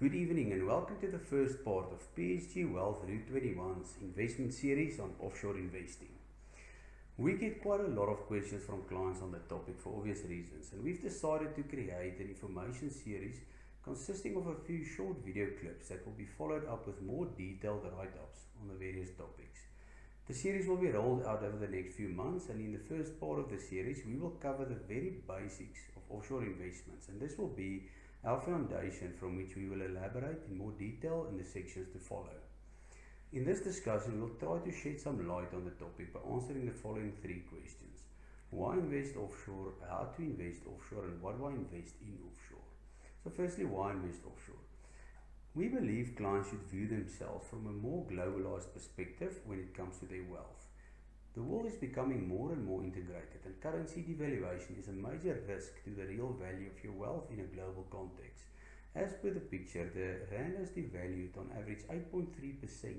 Good evening and welcome to the first part of PSG Wealth Route 21's investment series on offshore investing. We get quite a lot of questions from clients on the topic for obvious reasons, and we've decided to create an information series consisting of a few short video clips that will be followed up with more detailed write-ups on the various topics. The series will be rolled out over the next few months, and in the first part of the series we will cover the very basics of offshore investments, and this will be our foundation from which we will elaborate in more detail in the sections to follow. In this discussion, we'll try to shed some light on the topic by answering the following three questions. Why invest offshore, how to invest offshore, and what do I invest in offshore? So firstly, why invest offshore? We believe clients should view themselves from a more globalized perspective when it comes to their wealth. The world is becoming more and more integrated, and currency devaluation is a major risk to the real value of your wealth in a global context. As per the picture, the rand has devalued on average 8.3%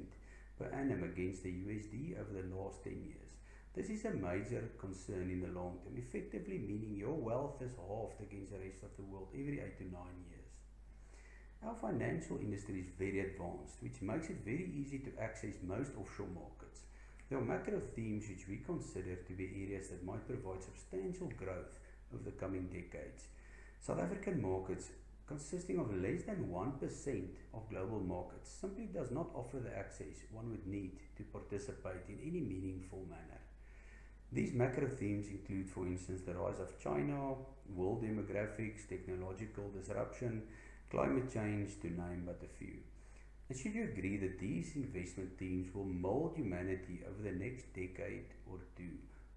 per annum against the USD over the last 10 years. This is a major concern in the long term, effectively meaning your wealth is halved against the rest of the world every 8 to 9 years. Our financial industry is very advanced, which makes it very easy to access most offshore markets. There are macro themes which we consider to be areas that might provide substantial growth over the coming decades. South African markets, consisting of less than 1% of global markets, simply does not offer the access one would need to participate in any meaningful manner. These macro themes include, for instance, the rise of China, world demographics, technological disruption, climate change, to name but a few. And should you agree that these investment themes will mold humanity over the next decade or two,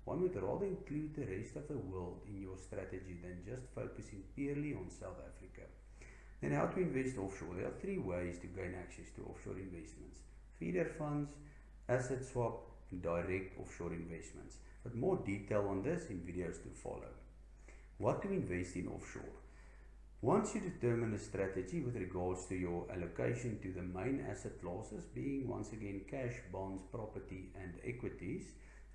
one would rather include the rest of the world in your strategy than just focusing purely on South Africa. Then how to invest offshore? There are three ways to gain access to offshore investments: feeder funds, asset swap, and direct offshore investments. But more detail on this in videos to follow. What to invest in offshore? Once you determine a strategy with regards to your allocation to the main asset classes, being once again cash, bonds, property and equities,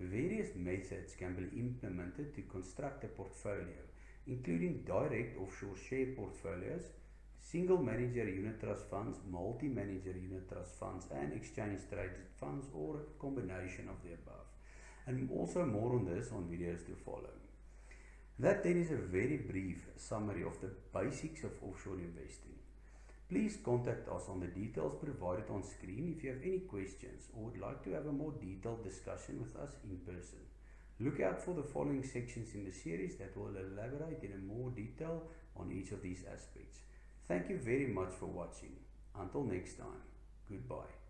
various methods can be implemented to construct a portfolio, including direct offshore share portfolios, single manager unit trust funds, multi-manager unit trust funds and exchange traded funds, or a combination of the above. And also more on this on videos to follow. That then is a very brief summary of the basics of offshore investing. Please contact us on the details provided on screen if you have any questions or would like to have a more detailed discussion with us in person. Look out for the following sections in the series that will elaborate in more detail on each of these aspects. Thank you very much for watching. Until next time, goodbye.